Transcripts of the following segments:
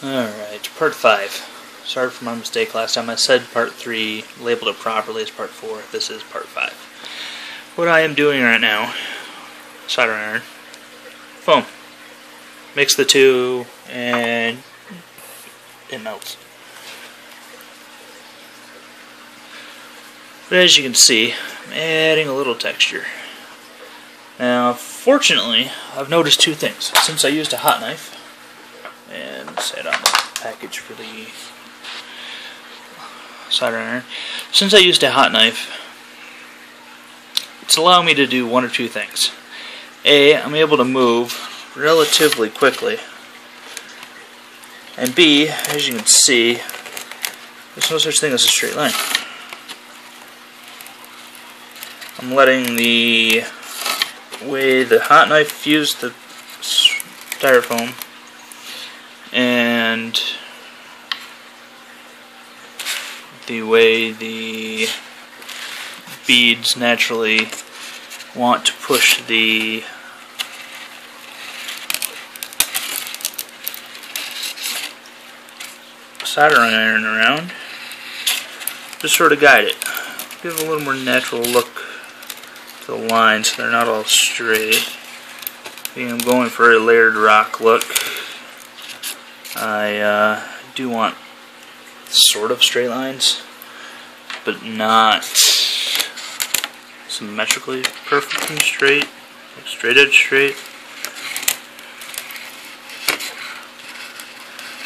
Alright, part 5. Sorry for my mistake last time. I said part 3, labeled it properly as part 4. This is part 5. What I am doing right now, soldering iron, foam. Mix the two and it melts. But as you can see, I'm adding a little texture. Now, fortunately, I've noticed two things. Since I used a hot knife, and set on the package for the soldering iron. Since I used a hot knife, it's allowing me to do one or two things. A, I'm able to move relatively quickly. And B, as you can see, there's no such thing as a straight line. I'm letting the way the hot knife fused the styrofoam and the way the beads naturally want to push the soldering iron around, just sort of guide it. Give it a little more natural look to the lines so they're not all straight. I'm going for a layered rock look. I do want sort of straight lines, but not symmetrically perfectly straight, like straight edge straight.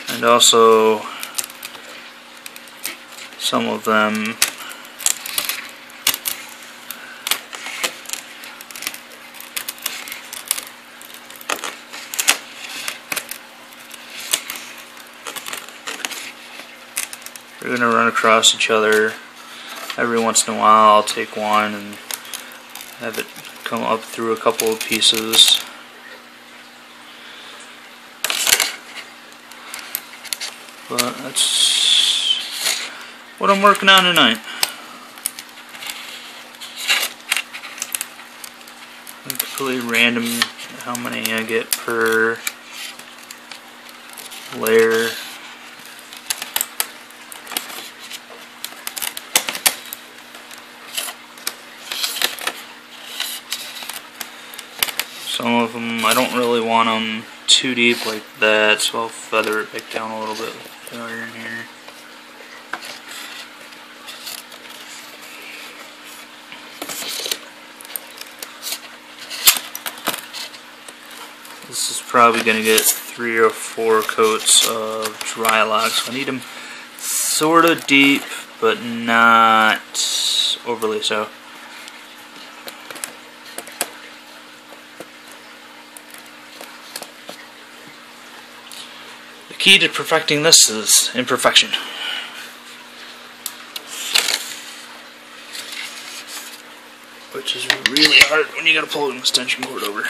And also some of them are going to run across each other. Every once in a while I'll take one and have it come up through a couple of pieces. But that's what I'm working on tonight. I'm completely random how many I get per layer. Some of them, I don't really want them too deep like that, so I'll feather it back down a little bit with the iron here. This is probably going to get 3 or 4 coats of dry lock, so I need them sort of deep, but not overly so. The key to perfecting this is imperfection. Which is really hard when you gotta pull an extension cord over.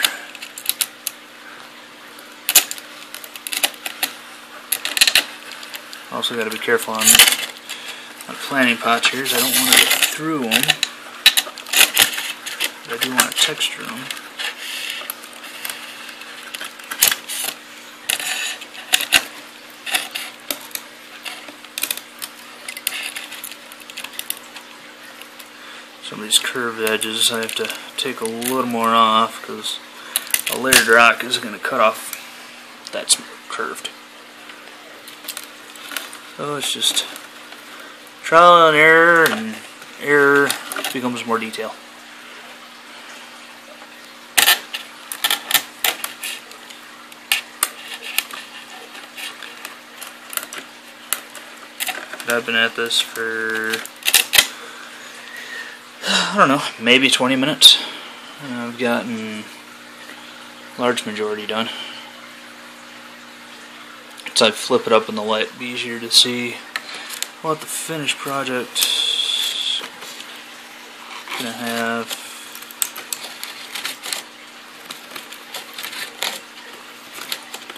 Also gotta be careful on planting pots here, I don't want to get through them. But I do want to texture them. Some of these curved edges I have to take a little more off because a layered rock is going to cut off that's curved. So it's just trial and error becomes more detail. I've been at this for, I don't know, maybe 20 minutes. And I've gotten a large majority done. So I flip it up in the light, it'll be easier to see what the finished project is gonna have.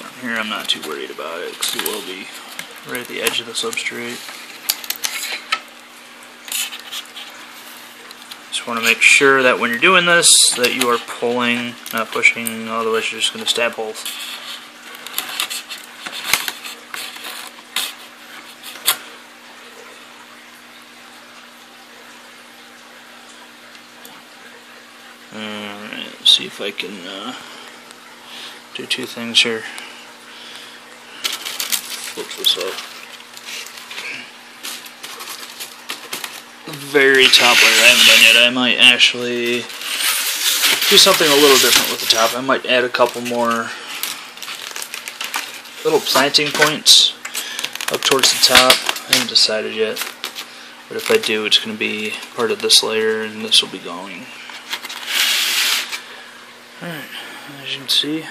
Down here I'm not too worried about it because it will be right at the edge of the substrate. Just want to make sure that when you're doing this that you are pulling, not pushing, otherwise you're just going to stab holes. see if I can do two things here. Flip this up. The very top layer I haven't done yet. I might actually do something a little different with the top. I might add a couple more little planting points up towards the top. I haven't decided yet. But if I do, it's going to be part of this layer, and this will be going. Alright, as you can see, a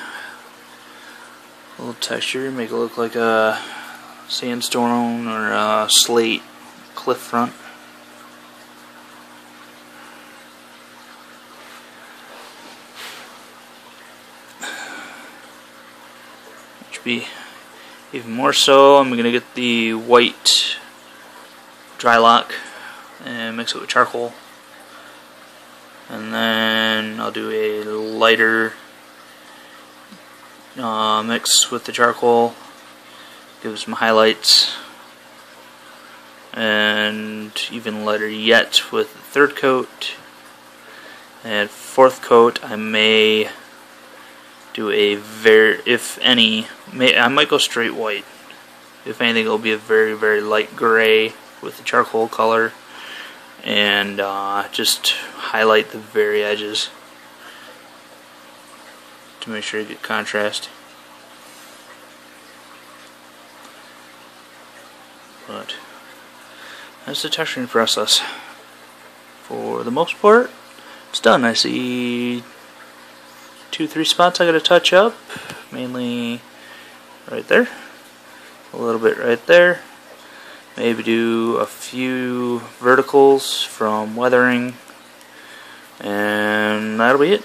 little texture, make it look like a sandstone or a slate cliff front. Which be even more so. I'm going to get the white dry lock and mix it with charcoal, and then I'll do a lighter mix with the charcoal, give it some highlights, and even lighter yet with the third coat. And fourth coat, I may do a I might go straight white. If anything, it'll be a very, very light gray with the charcoal color, and just highlight the very edges to make sure you get contrast. But that's the texturing process. For the most part, it's done. I see 2-3 spots I gotta touch up, mainly right there, a little bit right there. Maybe do a few verticals from weathering, and that'll be it.